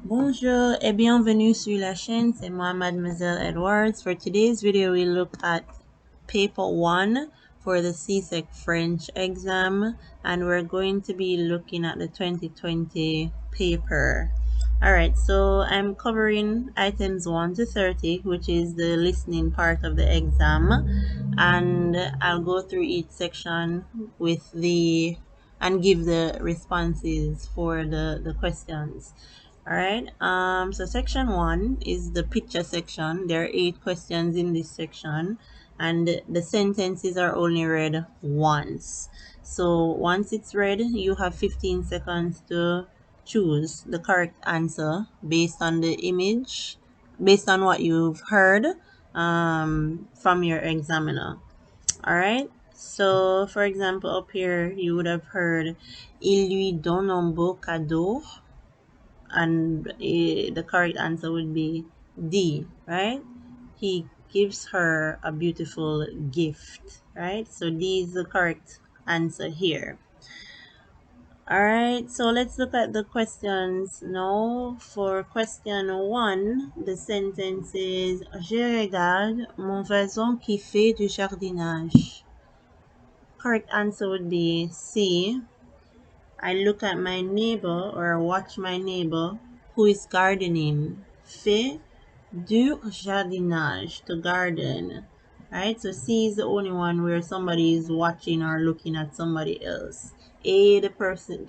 Bonjour et bienvenue sur la chaîne, c'est moi Mademoiselle Edwards. For today's video, we look at paper 1 for the Csec French exam, and we're going to be looking at the 2020 paper. Alright, so I'm covering items 1 to 30, which is the listening part of the exam, and I'll go through each section with and give the responses for the questions. Alright, so section 1 is the picture section. There are 8 questions in this section, and the sentences are only read once. So once it's read, you have 15 seconds to choose the correct answer based on the image, based on what you've heard from your examiner. Alright, so for example, up here you would have heard Il lui donne un beau cadeau, and the correct answer would be D, right? He gives her a beautiful gift, right? So D is the correct answer here. Alright, so let's look at the questions now. For question 1, the sentence is Je regarde mon voisin qui fait du jardinage. Correct answer would be C. I look at my neighbor or watch my neighbor who is gardening. Fait du jardinage, to garden. Right? So C is the only one where somebody is watching or looking at somebody else. B, the person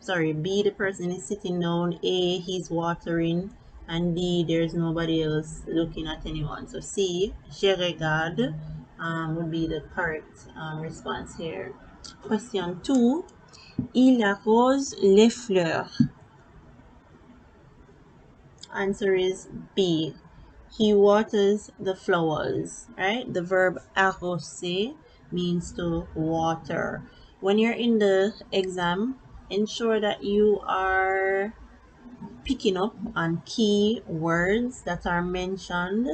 is sitting down. A, he's watering. And D, there's nobody else looking at anyone. So C, je regarde, would be the correct response here. Question 2. Il arrose les fleurs. Answer is B. He waters the flowers, right? The verb arroser means to water. When you're in the exam, ensure that you are picking up on key words that are mentioned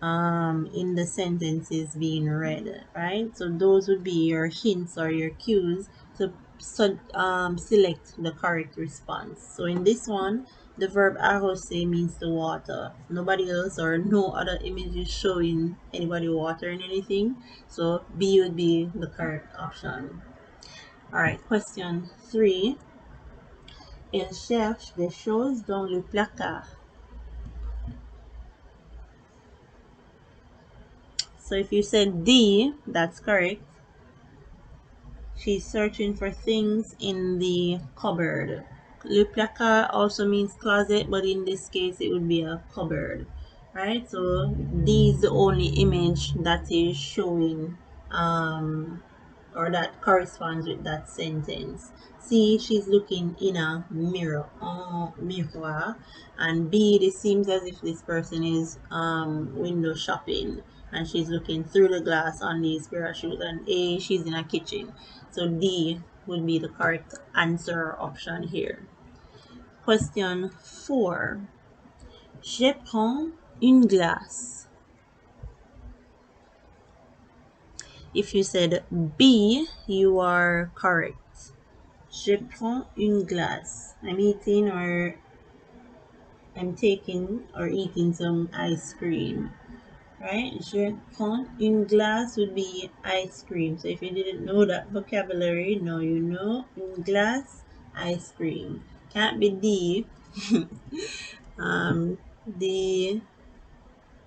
in the sentences being read, right? So those would be your hints or your cues to select the correct response. So in this one, the verb arrose means to water. Nobody else or no other images showing anybody watering anything. So B would be the correct option. Alright, question 3. Elle cherche des choses dans le placard. So if you said D, that's correct. She's searching for things in the cupboard. Le placard also means closet, but in this case it would be a cupboard, right? So D is the only image that is showing or that corresponds with that sentence. C, she's looking in a mirror, miroir. And B, it seems as if this person is window shopping and she's looking through the glass on these pair of shoes. And A, she's in a kitchen. So D would be the correct answer option here. Question 4. Je prends une glace. If you said B, you are correct. Je prends une glace. I'm eating or I'm taking or eating some ice cream. Right? Je prends une glace would be ice cream. So if you didn't know that vocabulary, now you know. Une glace, ice cream. Can't be D.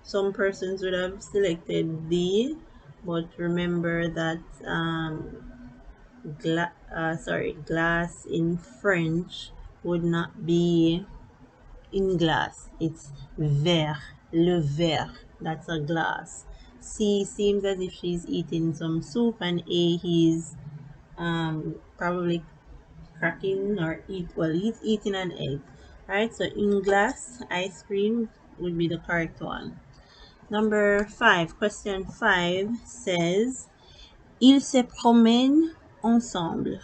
Some persons would have selected D, but remember that glass in French would not be in glass. It's verre, le verre. That's a glass. C seems as if she's eating some soup, and A, he's probably cracking or he's eating an egg. Right? So in glass, ice cream would be the correct one. Number 5, question 5 says, Ils se promènent ensemble.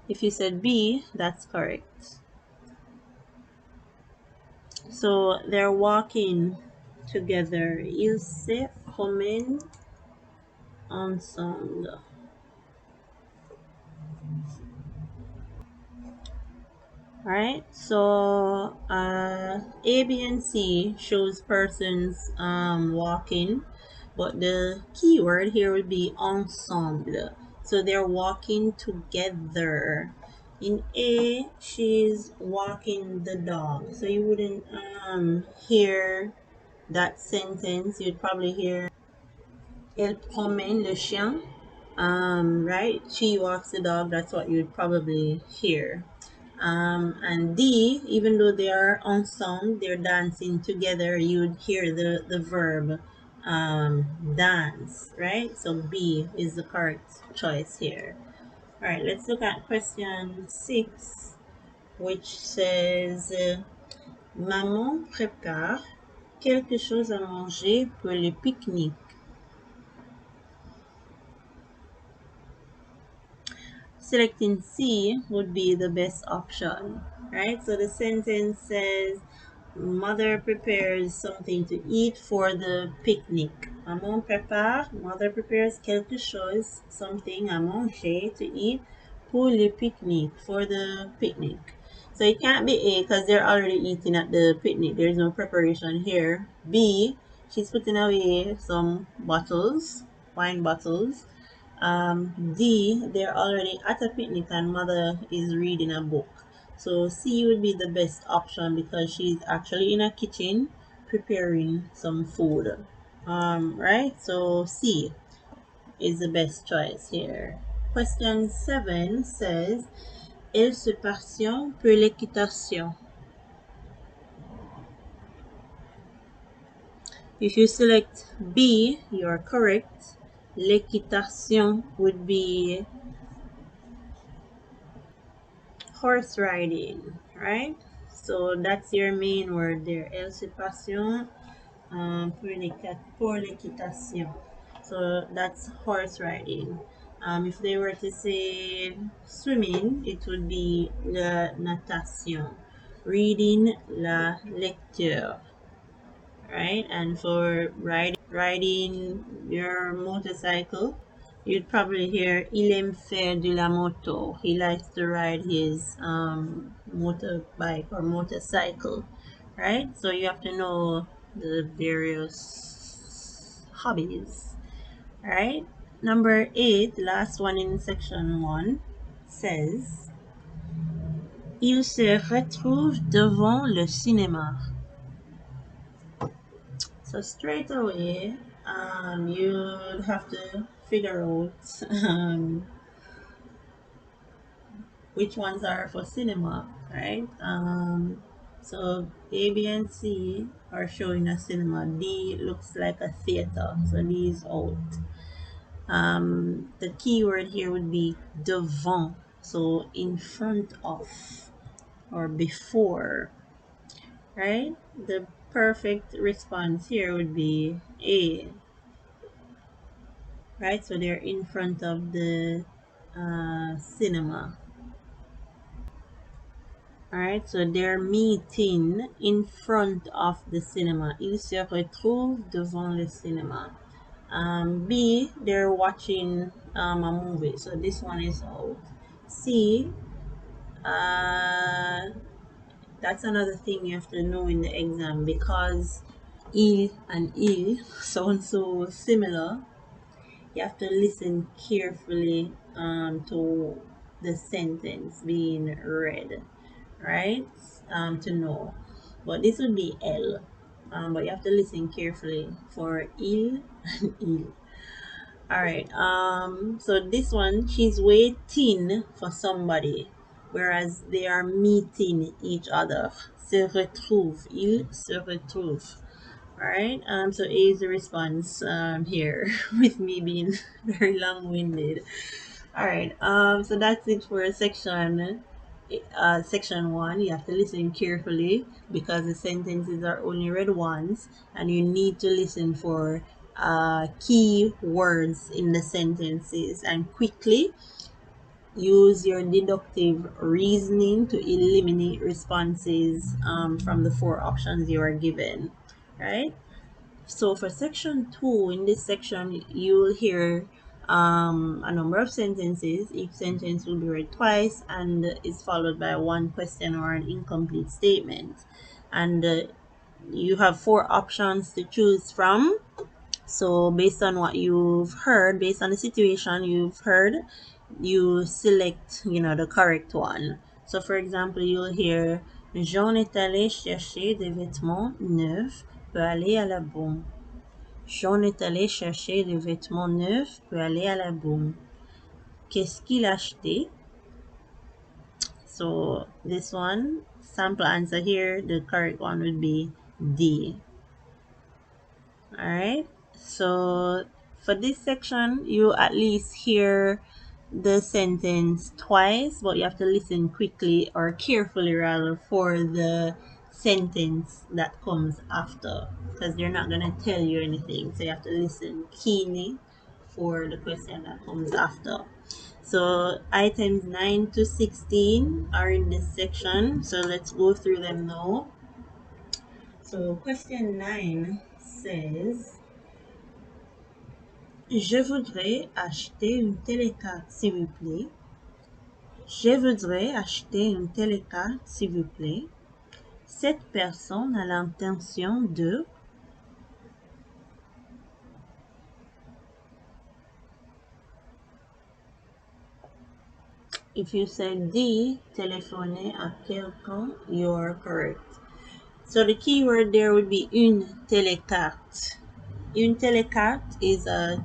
If you said B, that's correct. So they're walking together. Ils se promènent ensemble. Right, so A, B, and C shows persons walking, but the key word here would be ensemble. So they're walking together. In A, she's walking the dog. So you wouldn't hear that sentence. You'd probably hear Elle promène le chien. Right? She walks the dog. That's what you'd probably hear. And D, even though they are ensemble, they're dancing together, you'd hear the verb dance, right? So B is the correct choice here. All right, let's look at question 6, which says Maman prépare quelque chose à manger pour le pique-nique. Selecting C would be the best option, right? So the sentence says, mother prepares something to eat for the picnic. Maman prépare, mother prepares quelque chose, something à manger, to eat, pour le pique-nique, for the picnic. So it can't be A because they're already eating at the picnic. There's no preparation here. B, she's putting away some bottles, wine bottles. D, they're already at a picnic and mother is reading a book. So C would be the best option because she's actually in a kitchen preparing some food. Right? So C is the best choice here. Question 7 says, Elle se passionne pour l'équitation. If you select B, you are correct. L'équitation would be horse riding, right? So that's your main word there. Elle se passionne pour l'équitation. So that's horse riding. If they were to say swimming, it would be la natation. Reading, la lecture. Right? And for riding your motorcycle, you'd probably hear Il aime faire de la moto. He likes to ride his motorbike or motorcycle, right? So you have to know the various hobbies, right? Number 8, last one in section 1, says Il se retrouve devant le cinéma. So straight away, you'd have to figure out which ones are for cinema, right? So A, B, and C are showing a cinema. D looks like a theater, so D is out. The key word here would be devant, so in front of or before, right? The perfect response here would be A, right? So they're in front of the cinema. Alright, so they're meeting in front of the cinema. Ils se retrouvent devant le cinéma. B, they're watching a movie. So this one is out. C, that's another thing you have to know in the exam because il and il sound so similar. You have to listen carefully to the sentence being read, right? To know. But this would be L. But you have to listen carefully for il and il. Alright, so this one, she's waiting for somebody, whereas they are meeting each other. Se retrouve, il se retrouve. Alright, so A is the response here, with me being very long-winded. Alright, so that's it for section 1. You have to listen carefully because the sentences are only read once and you need to listen for key words in the sentences and quickly use your deductive reasoning to eliminate responses from the 4 options you are given, right? So for section 2, in this section, you'll hear a number of sentences. Each sentence will be read twice and is followed by one question or an incomplete statement. And you have 4 options to choose from. So based on what you've heard, based on the situation you've heard, you select, the correct one. So for example, you'll hear Jean est allé chercher des vêtements neufs pour aller à la boum. Jean est allé chercher des vêtements neufs pour aller à la boum. Qu'est-ce qu'il a acheté? So this one, sample answer here, the correct one would be D. Alright, so for this section, you at least hear the sentence twice, but you have to listen quickly or carefully rather for the sentence that comes after, because they're not going to tell you anything, so you have to listen keenly for the question that comes after. So items 9 to 16 are in this section, so let's go through them now. So question 9 says, je voudrais acheter une télécarte, s'il vous plaît. Je voudrais acheter une télécarte, s'il vous plaît. Cette personne a l'intention de... If you said D, téléphoner à quelqu'un, you are correct. So the keyword there would be une télécarte. Une télécarte is a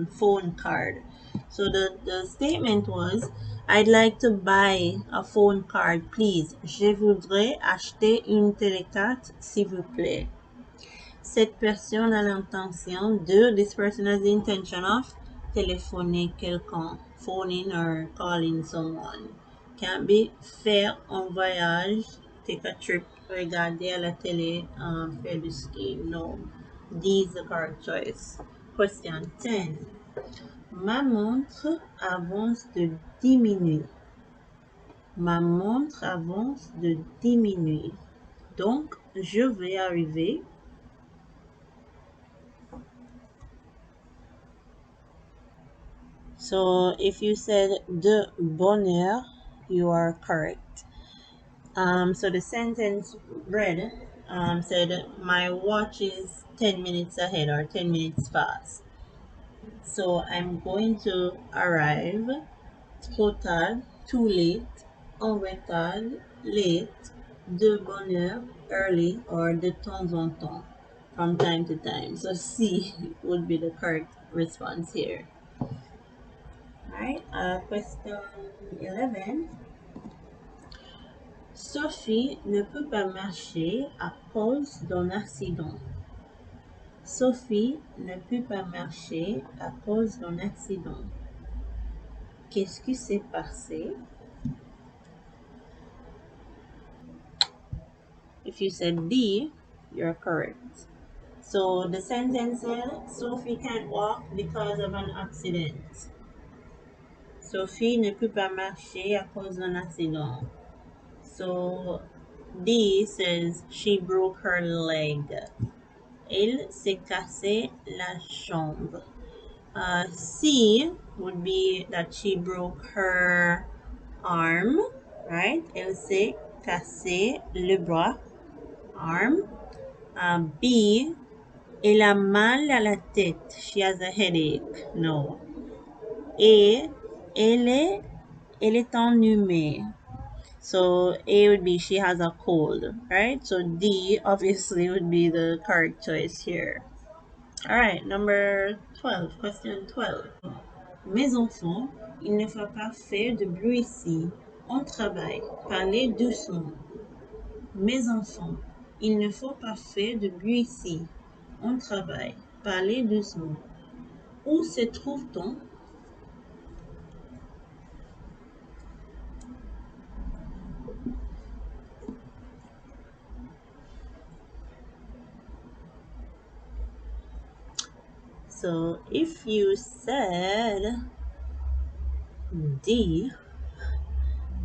phone card. So the statement was, I'd like to buy a phone card, please. Je voudrais acheter une télécarte, s'il vous plaît. Cette personne a l'intention de, this person has the intention of, téléphoner quelqu'un, phoning or calling someone. Can't be faire un voyage, take a trip, regarder à la télé, faire du ski. No. D is the correct choice. Question 10. Ma montre avance de 10 minutes. Ma montre avance de 10 minutes. Donc, je vais arriver. So, if you said de bonne heure, you are correct. So the sentence read said, my watch is 10 minutes ahead or 10 minutes fast. So I'm going to arrive trop tard, too late, en retard, late, de bonne heure, early, or de temps en temps, from time to time. So C would be the correct response here. Alright, question 11. Sophie ne peut pas marcher à cause d'un accident. Sophie ne peut pas marcher à cause d'un accident. Qu'est-ce qui s'est passé? If you said D, you're correct. So the sentence said, Sophie can't walk because of an accident. Sophie ne peut pas marcher à cause d'un accident. So D says she broke her leg. Elle s'est cassé la jambe. C would be that she broke her arm, right? Elle s'est cassé le bras, arm. B, elle a mal à la tête. She has a headache. No. A, elle est enrhumée. So A would be she has a cold, right? So D obviously would be the correct choice here. All right, number 12, question 12. Mes enfants, il ne faut pas faire de bruit ici. On travaille. Parlez doucement. Mes enfants, il ne faut pas faire de bruit ici. On travaille. Parlez doucement. Où se trouve-t-on? So if you said D,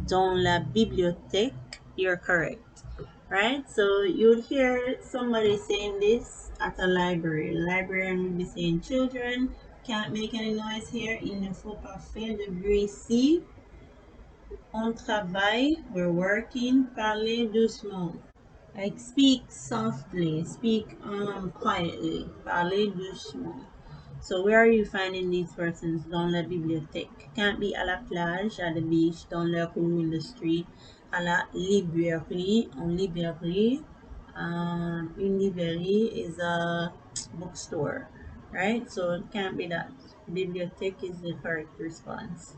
dans la bibliothèque. You're correct. Right? So you'd hear somebody saying this at a library. The librarian would be saying, children, can't make any noise here. Il ne faut pas faire de bruit ici. On travaille. We're working. Parlez doucement. Like speak softly. Speak quietly. Parlez doucement. So where are you finding these persons? Dans la bibliothèque. Can't be à la plage, at the beach, dans la rue, in the street. À la librairie, en librairie. Une librairie is a bookstore, right? So it can't be that. Bibliothèque is the correct response.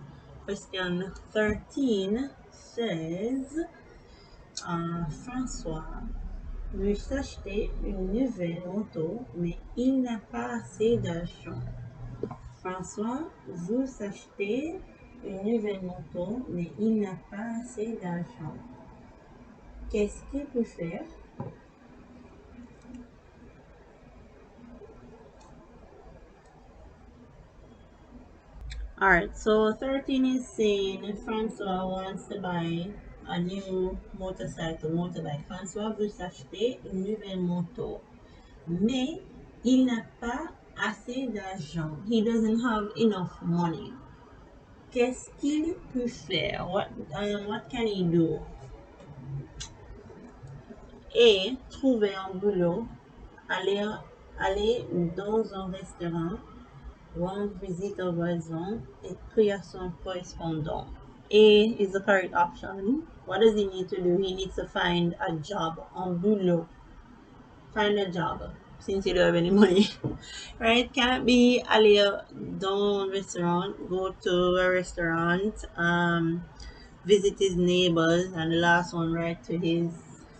Question 13 says, François veut s'acheter une nouvelle moto, mais il n'a pas assez d'argent. François veut s'acheter une nouvelle moto, mais il n'a pas assez d'argent. Qu'est-ce qu'il peut faire? Alright, so 13 is saying François wants to buy a new motorbike. François veut s'acheter une nouvelle moto, mais il n'a pas assez d'argent. He doesn't have enough money. Qu'est-ce qu'il peut faire? What can he do? A. Trouver un boulot, aller dans un restaurant, rendre visite aux voisins, écrire son correspondant. A is the correct option. What does he need to do? He needs to find a job, un boulot. Find a job, since you don't have any money. Right? Can't be aller dans un restaurant, go to a restaurant, visit his neighbors, and the last one write to his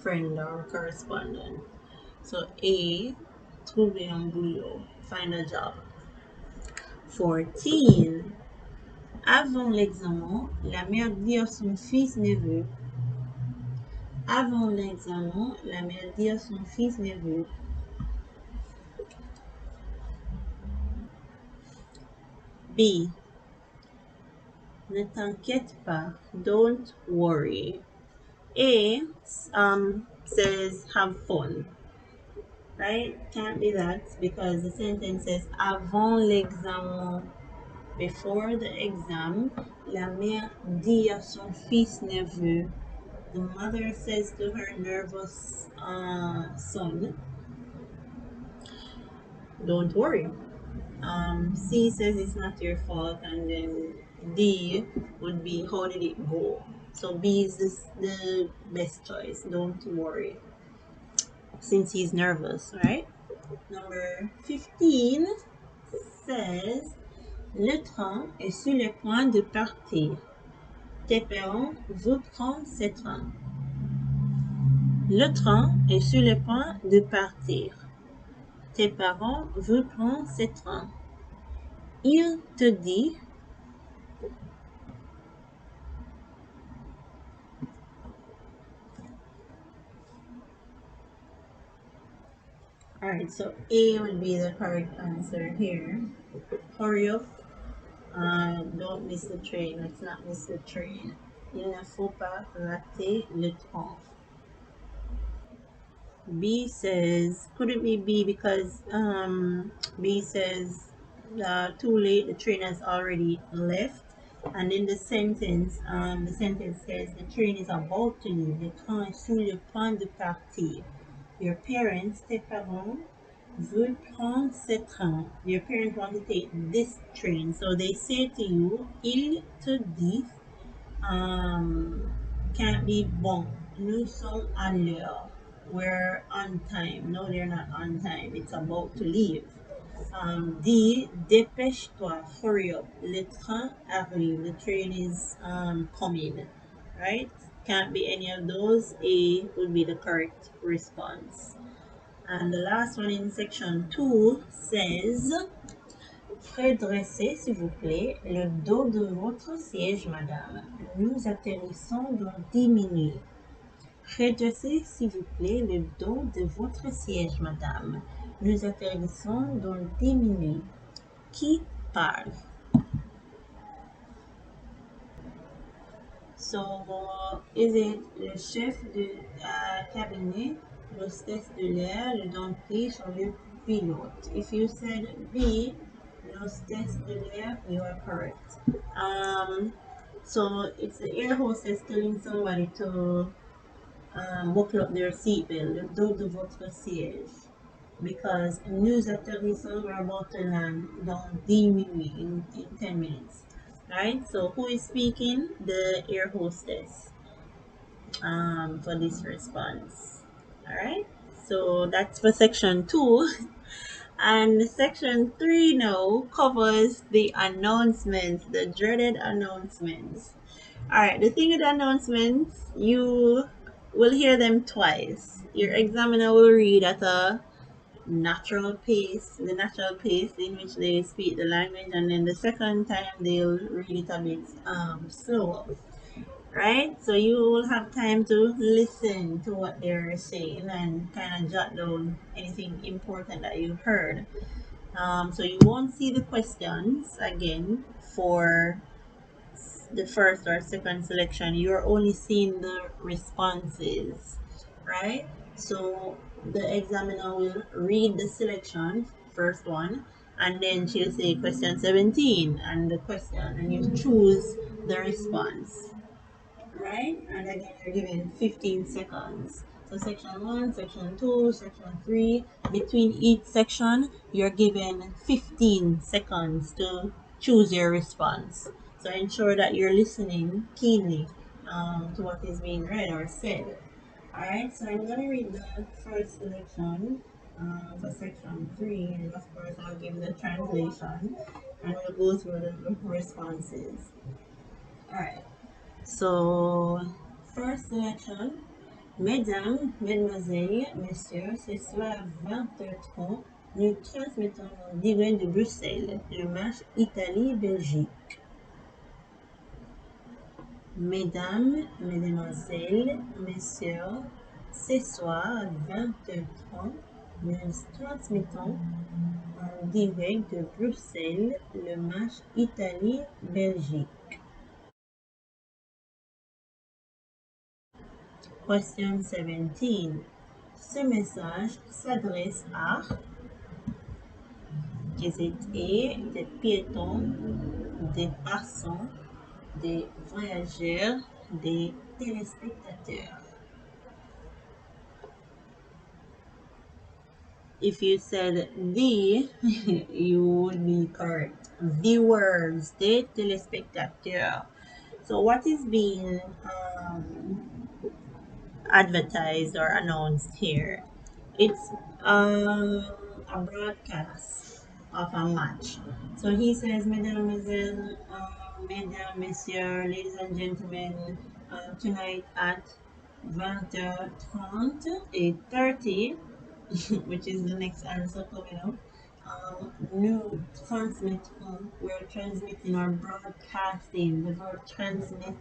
friend or correspondent. So A, trouver un boulot, find a job. 14. Avant l'examen, la mère dit à son fils neveu. Avant l'examen, la mère dit à son fils neveu. B. Ne t'inquiète pas, don't worry. A says have fun, right? Can't be that because the sentence says avant l'examen, before the exam. La mère dit à son fils neveu. The mother says to her nervous son, don't worry. C says it's not your fault, and then D would be how did it go? So B is the best choice. Don't worry, since he's nervous, right? Number 15 says, le train est sur le point de partir. Tes parents vous prendre ce train. Le train est sur le point de partir. Tes parents vous prendre ce train. Il te dit, alright, so A would be the correct answer here. Hurry up. Don't miss the train. Let's not miss the train. Il ne faut pas rater le train. B says, could it be B because B says too late, the train has already left. And in the sentence says the train is about to leave. Le train est sur le point de partir. Your parents, tes parents, veulent prendre ce train. Your parents want to take this train. So they say to you, il te dit, can't be bon. Nous sommes à l'heure. We're on time. No, they're not on time. It's about to leave. D, dépêche-toi, hurry up. Le train arrive. The train is coming. Right? Can't be any of those. A would be the correct response. And the last one in section 2 says, redressez, s'il vous plaît, le dos de votre siège, madame. Nous atterrissons dans 10 minutes. Redressez, s'il vous plaît, le dos de votre siège, madame. Nous atterrissons dans 10 minutes. Qui parle? So, is it le chef de cabinet, l'hostesse de l'air, le dentiste, or le pilote? If you said B, l'hostesse de l'air, you are correct. So it's the air hostess telling somebody to buckle up their seatbelt, le dos de votre siège. Because nous atterrissons, we're about to land dans 10 minutes, in 10 minutes. Right? So who is speaking? The air hostess for this response. Alright? So that's for section 2. And section 3 now covers the announcements, the dreaded announcements. Alright, the thing with announcements, you will hear them twice. Your examiner will read at a natural pace, the natural pace in which they speak the language, and then the second time they'll read it a bit slower. Right? So you will have time to listen to what they're saying and kind of jot down anything important that you heard. So you won't see the questions again for the first or second selection. You're only seeing the responses, right? So the examiner will read the selection, first one, and then she'll say question 17 and the question, and you choose the response, right? And again, you're given 15 seconds. So section 1, section 2, section 3, between each section, you're given 15 seconds to choose your response. So ensure that you're listening keenly to what is being read or said. Alright, so I'm going to read the first selection for section 3, and of course I'll give the translation, and we'll go through the responses. Alright. So, first selection. Mesdames, Mesdemoiselles, Messieurs, ce soir à 20h30, nous transmettons en direct de Bruxelles le match Italie-Belgique. Mesdames, Mesdemoiselles, Messieurs, ce soir à 20h30, nous transmettons en direct de Bruxelles le match Italie-Belgique. Question 17. Ce message s'adresse à, is it A, des piétons, des passants, des voyageurs, des téléspectateurs? If you said the, you would be correct. Viewers, des téléspectateurs. So what is being advertised or announced here? It's a broadcast of a match. So he says, Mesdemoiselles, Mesdames, Messieurs, ladies and gentlemen, tonight at 20h30, which is the next answer coming up. We're transmitting or broadcasting. The verb transmit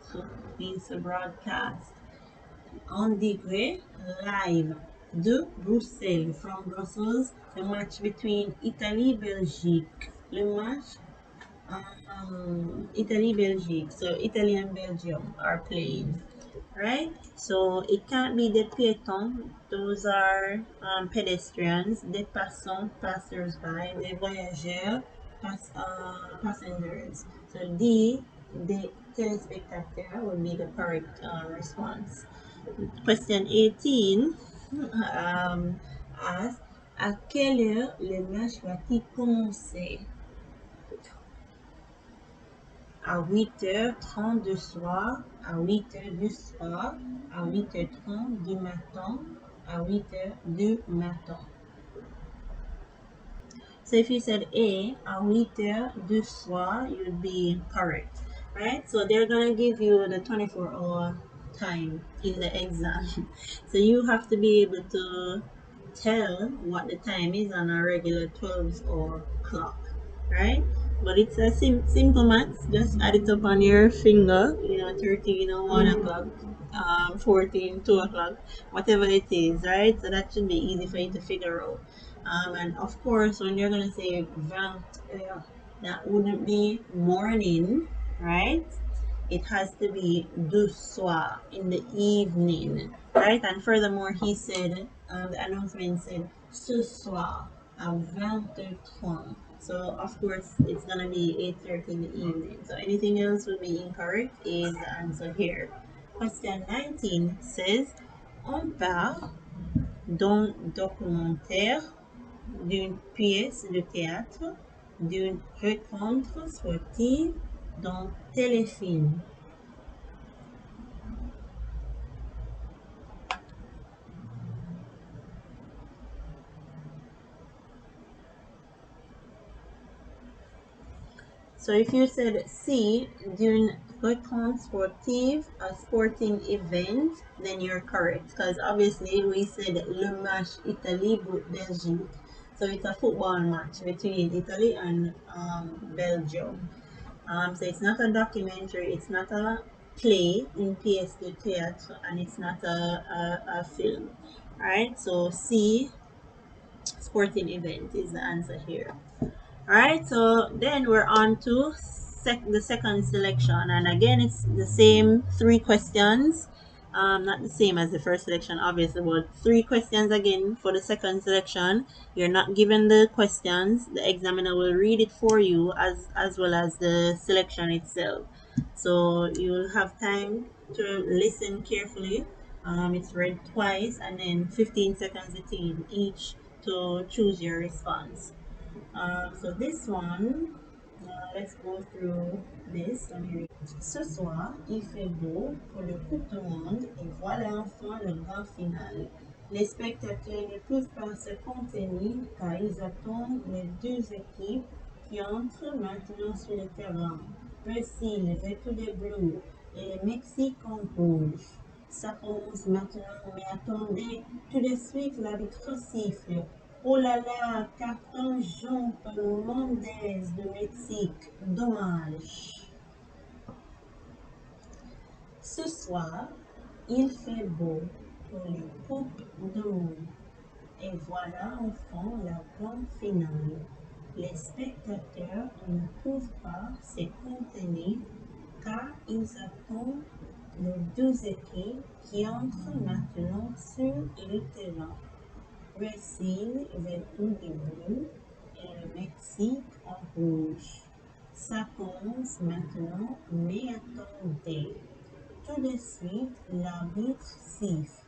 means to broadcast. En direct, live, de Bruxelles, from Brussels, the match between Italy-Belgique. Le match Italy-Belgique. So Italy and Belgium are playing, right? So it can't be the piétons. Those are pedestrians. Des passants, passers-by. Des voyageurs, passengers. So des téléspectateurs would be the correct response. Question 18 asks, à quelle heure le match va-t-il commencer? À 8h30 du soir, à 8h du soir, à 8h30 du matin, à 8h du matin. So if you said A, à 8h du soir, you'd be correct, right? So they're going to give you the 24-hour time in the exam. So you have to be able to tell what the time is on a regular 12-hour clock, right? But it's a simple maths. Just add it up on your finger, 13 or 1 o'clock, 14, 2 o'clock, whatever it is, right? So that should be easy for you to figure out. And of course, when you're going to say 20, that wouldn't be morning, right? it has to be du soir, in the evening, right? And furthermore, he said, the announcement said, ce soir à 20h30. So of course, it's gonna be 8:30 in the evening. So anything else would be incorrect is the answer here. Question 19 says, on part d'un documentaire, d'une pièce de théâtre, d'une rencontre sportive, d'un téléfilm. So if you said C, d'une rencontre sportive, a sporting event, then you're correct. Because obviously we said le match Italy-Belgique. So it's a football match between Italy and Belgium. So it's not a documentary, it's not a play in pièce de théâtre, and it's not a film. Alright, so C, sporting event, is the answer here. Alright, so then we're on to the second selection, and again it's the same three questions, not the same as the first selection obviously, but three questions again for the second selection. You're not given the questions, the examiner will read it for you as well as the selection itself, so you'll have time to listen carefully. It's read twice and then 15 seconds between each to choose your response. So this one, let's go through this. Let me read. Ce soir, il fait beau pour le Coupe du Monde et voilà enfin le grand final. Les spectateurs ne peuvent pas se contenir car ils attendent les deux équipes qui entrent maintenant sur le terrain. Brésil vêtu de bleu et le Mexique en rouge. Ça commence maintenant, mais attendez, tout de suite l'arbitre siffle. Oh là là, carton jaune pour le Mendez de Mexique. Dommage. Ce soir, il fait beau pour les Coupes du Monde. Et voilà enfin la grande finale. Les spectateurs ne peuvent pas se contenir car ils attendent les deux équipes qui entrent maintenant sur le terrain. Brésil vêtu de bleu et le Mexique en rouge. Ça commence maintenant, mais attendez. Tout de suite, l'arbitre siffle.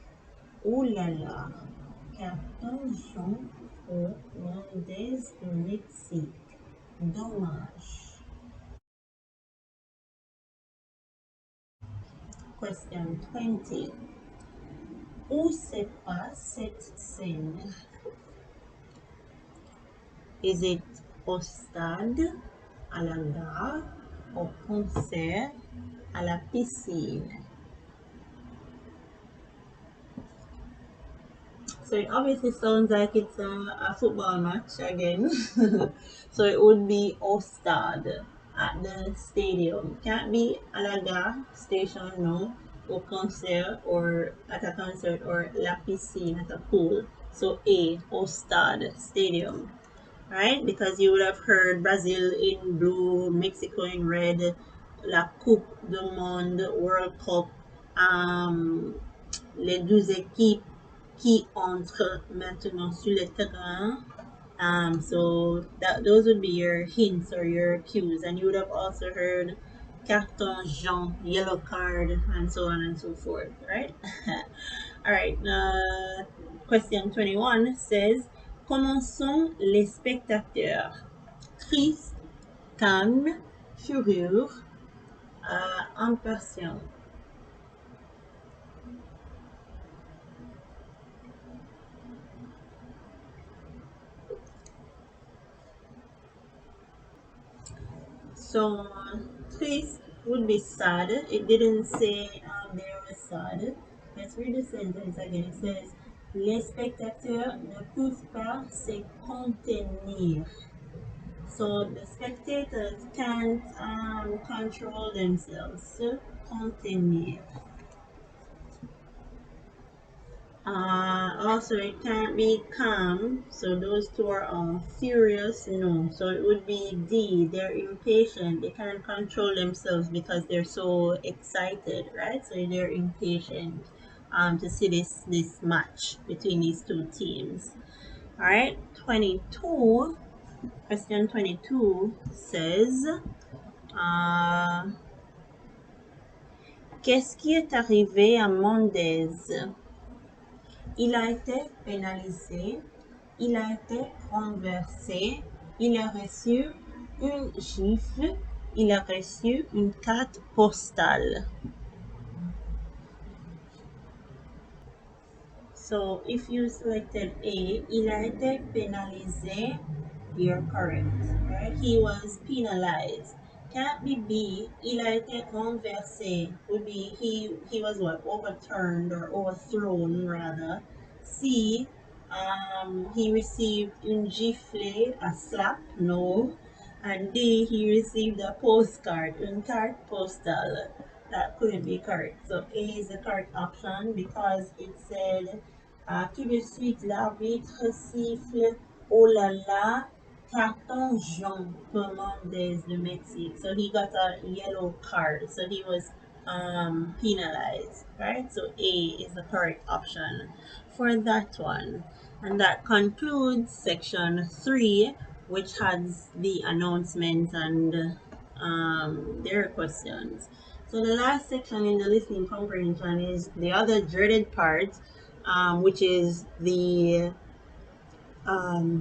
Oh là là, carton jaune au Mendez de Mexique. Dommage. Question 20. Où se passe cette scène? Is it au stade, à la gare, au concert, à la piscine? So it obviously sounds like it's a football match again. So it would be au stade, at the stadium. Can't be à la gare station, no. Au concert, or at a concert, or la piscine, at a pool. So A, au stade, stadium. Right? Because you would have heard Brazil in blue, Mexico in red, la Coupe du Monde, World Cup, les 12 équipes qui entrent maintenant sur le terrain. So those would be your hints or your cues, and you would have also heard carton jaune, yellow card, and so on and so forth, right? All right. Question 21 says, comment sont les spectateurs? Tristes, calmes, furieux, impatients. So, triste would be sad. It didn't say they were sad. Let's read the sentence again. It says, les spectateurs ne peuvent pas se contenir. So the spectators can't control themselves. Se contenir. Also, it can't be calm. So those two are furious. No. So it would be D. They're impatient. They can't control themselves because they're so excited, right? So they're impatient to see this match between these two teams. All right. 22. Question 22 says, uh, qu'est-ce qui est arrivé à Mendez? Il a été pénalisé, il a été renversé, il a reçu une gifle, il a reçu une carte postale. So if you selected A, il a été pénalisé, you're correct, right? He was penalized. Can't be B, il a été renversé, would be he was what, overturned or overthrown rather. C, he received une gifle, a slap, no. And D, he received a postcard, une carte postale. That couldn't be correct. So A is the correct option because it said tout de suite l'arbitre siffle, oh là là, carton jaune pour Mendez de Mexique. So he got a yellow card. So he was penalized, right? So A is the correct option for that one. And that concludes section 3, which has the announcements and their questions. So the last section in the listening comprehension is the other dreaded part, which is the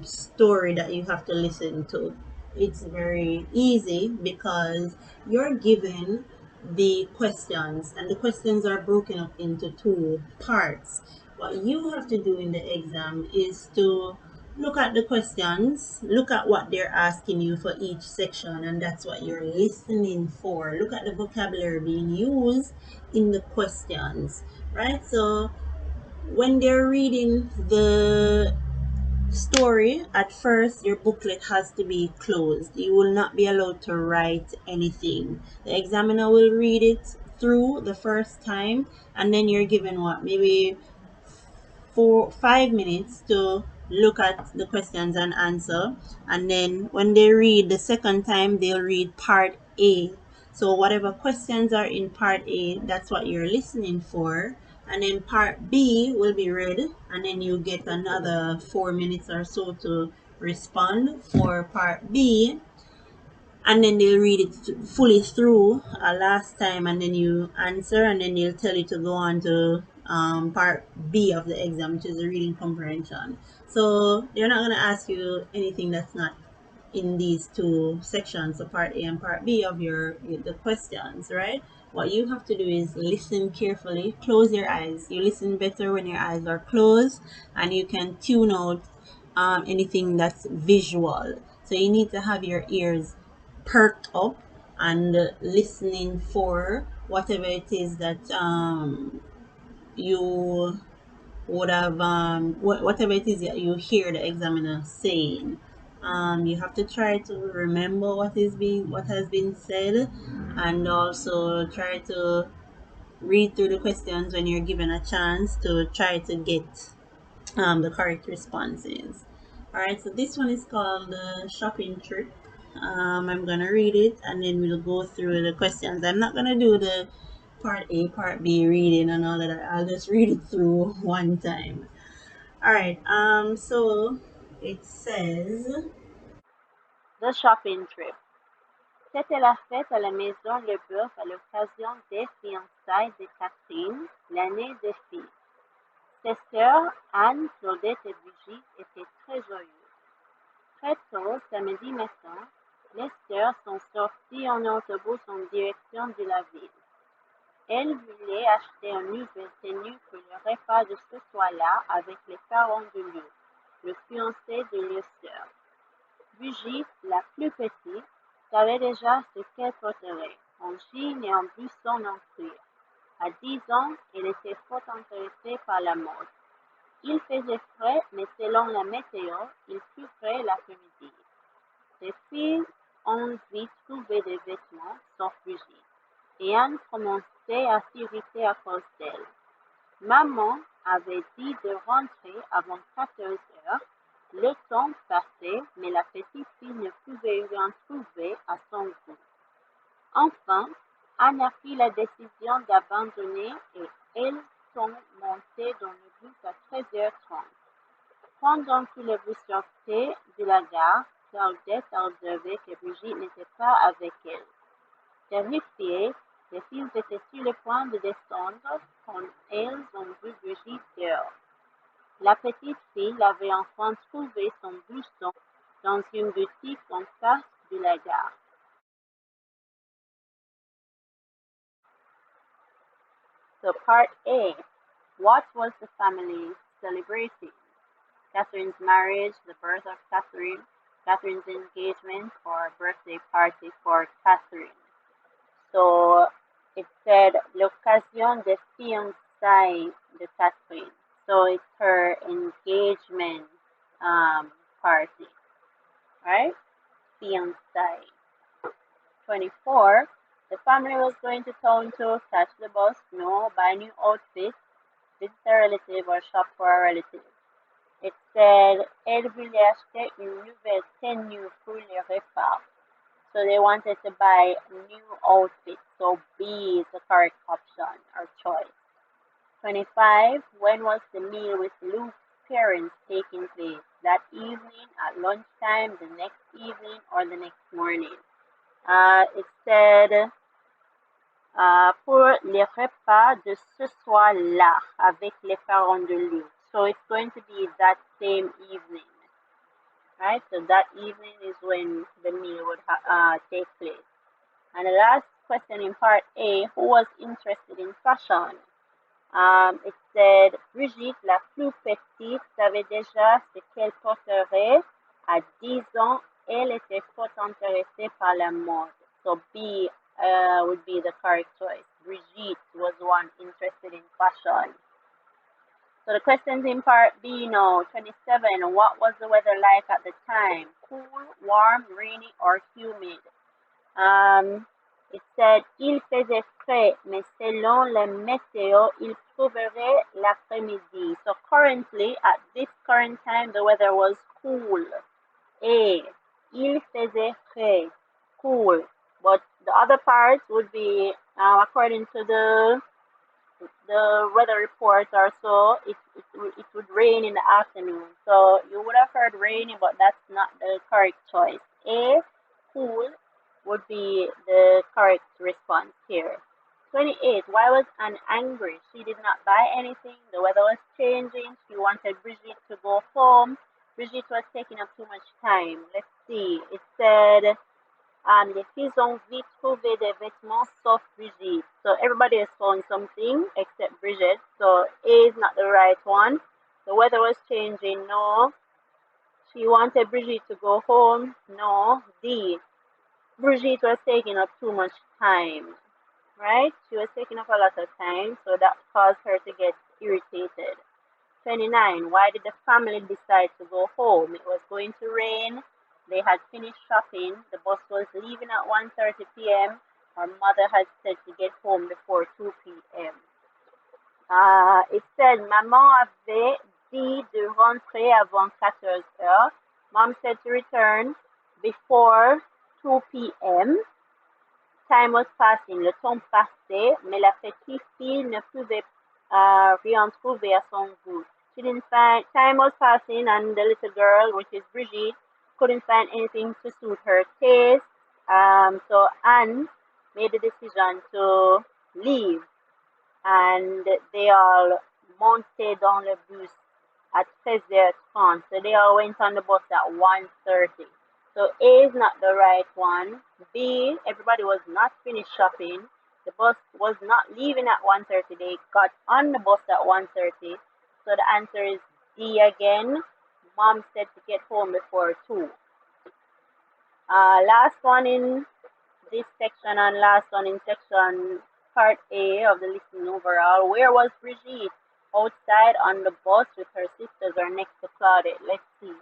story that you have to listen to. It's very easy because you're given the questions, and the questions are broken up into two parts. What you have to do in the exam is to look at the questions, look at what they're asking you for each section, and that's what you're listening for. Look at the vocabulary being used in the questions, right? So when they're reading the story, at first your booklet has to be closed. You will not be allowed to write anything. The examiner will read it through the first time, and then you're given what, maybe 5 minutes to look at the questions and answer. And then when they read the second time, they'll read part A. So whatever questions are in part A, that's what you're listening for. And then part B will be read, and then you get another 4 minutes or so to respond for part B. And then they'll read it fully through last time, and then you answer, and then they'll tell you to go on to part B of the exam, which is the reading comprehension. So they're not going to ask you anything that's not in these two sections, so part A and part B of the questions, right? What you have to do is listen carefully, close your eyes. You listen better when your eyes are closed, and you can tune out anything that's visual. So you need to have your ears perked up and listening for whatever it is that you would have whatever it is that you hear the examiner saying. You have to try to remember what has been said, and also try to read through the questions when you're given a chance to try to get the correct responses. Alright, so this one is called the shopping trip. I'm gonna read it, and then we'll go through the questions. I'm not gonna do the part A, part B reading and all of that. I'll just read it through one time. Alright, so it says, The shopping trip. C'était la fête à la maison Leboeuf à l'occasion des fiançailles de Catherine, l'aînée des filles. Ses sœurs, Anne, Claudette et Brigitte, étaient très joyeuses. Très tôt, samedi matin, les sœurs sont sorties en autobus en direction de la ville. Elles voulaient acheter une nouvelle tenue pour le repas de ce soir-là avec les parents de Luc, le fiancé de leurs sœurs. Brigitte, la plus petite, savait déjà ce qu'elle porterait, en jean et en blouson en cuir. À 10 ans, elle était fort intéressée par la mode. Il faisait frais, mais selon la météo, il fut frais l'après-midi. Les filles ont vite trouvé des vêtements, sauf Brigitte, et Anne commençait à s'irriter à cause d'elle. Maman, avait dit de rentrer avant 14 heures. Le temps passait, mais la petite fille ne pouvait rien trouver à son goût. Enfin, Anna prit la décision d'abandonner et elles sont montées dans le bus à 13h30. Pendant que le bus sortait de la gare, Claudette a observé que Brigitte n'était pas avec elle. Terrifiées, les filles étaient sur le point de descendre quand elles ont vu Brigitte dehors. La petite fille l'avait enfin trouvé son blouson dans une boutique en face de la gare. So part A, what was the family celebrating? Catherine's marriage, the birth of Catherine, Catherine's engagement, or birthday party for Catherine. So it said l'occasion de fiançailles de Catherine. So it's her engagement party, right? Fiançailles. 24. The family was going to town to catch the bus, no, buy new outfits, visit a relative, or shop for a relative. It said, elle voulait acheter une nouvelle tenue pour le repas. So they wanted to buy new outfits. So B is the correct option or choice. 25. When was the meal with Luke's parents taking place? That evening, at lunchtime, the next evening, or the next morning? It said, pour les repas de ce soir-là avec les parents de Luke. So it's going to be that same evening, right? So that evening is when the meal would take place. And the last question in part A, who was interested in fashion? It said, Brigitte, la plus petite, savait déjà ce qu'elle porterait. À 10 ans, elle était fort intéressée par la mode. So B would be the correct choice. Brigitte was one interested in fashion. So the questions in part B now, 27, what was the weather like at the time? Cool, warm, rainy, or humid? It said, il faisait frais, mais selon la météo, il trouverait l'après-midi. So currently, at this current time, the weather was cool. A, il faisait frais, cool. But the other part would be, according to the weather report or so, it would rain in the afternoon. So you would have heard rainy, but that's not the correct choice. A, cool, would be the correct response here. 28. Why was Anne angry? She did not buy anything. The weather was changing. She wanted Brigitte to go home. Brigitte was taking up too much time. Let's see. It said, les filles ont vite trouvé des vêtements sauf Brigitte. So everybody has found something except Brigitte. So A is not the right one. The weather was changing. No. She wanted Brigitte to go home. No. D. Brigitte was taking up too much time. Right? She was taking up a lot of time. So that caused her to get irritated. 29. Why did the family decide to go home? It was going to rain. They had finished shopping. The bus was leaving at 1:30 p.m. Her mother had said to get home before 2 p.m. It said, Maman avait dit de rentrer avant 14 heures. Mom said to return before 2 p.m. Time was passing. Le temps passait, mais la petite fille ne pouvait rien trouver à son goût. She didn't find, time was passing, and the little girl, which is Brigitte, couldn't find anything to suit her taste. So Anne made the decision to leave, and they all monté dans le bus at 13h30. So they all went on the bus at 1:30. So A is not the right one. B, everybody was not finished shopping. The bus was not leaving at 1:30. They got on the bus at 1:30. So the answer is D again. Mom said to get home before 2. Last one in this section and last one in section part A of the listening overall. Where was Brigitte? Outside on the bus with her sisters or next to Claudette? Let's see.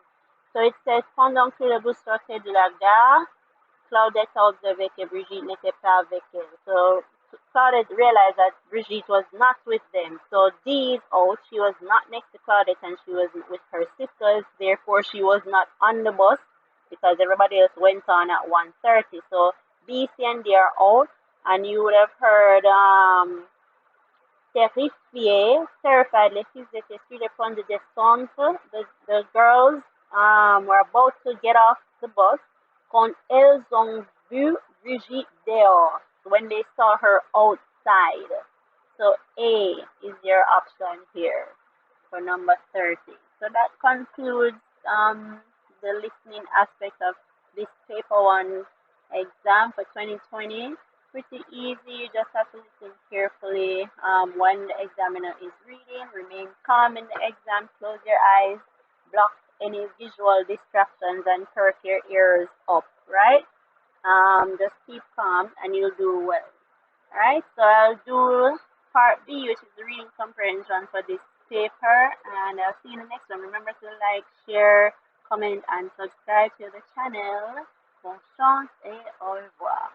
So it says, pendant que le bus sortait de la gare, Claudette a observé que Brigitte n'était pas avec elle. So Claudette realized that Brigitte was not with them. So D is out. She was not next to Claudette and she was with her sisters. Therefore, she was not on the bus because everybody else went on at 1:30. So B, C, and D are out. And you would have heard terrifié, terrified, les filles étaient sur le point de descendre. The girls were about to get off the bus quand elles ont vu Brigitte dehors, when they saw her outside. So A is your option here for number 30. So that concludes the listening aspect of this paper one exam for 2020. Pretty easy, you just have to listen carefully when the examiner is reading. Remain calm in the exam, close your eyes, block any visual distractions, and perk your ears up, right? Just keep calm and you'll do well. Alright, so I'll do part B, which is the reading comprehension for this paper, and I'll see you in the next one. Remember to like, share, comment, and subscribe to the channel. Bonne chance et au revoir.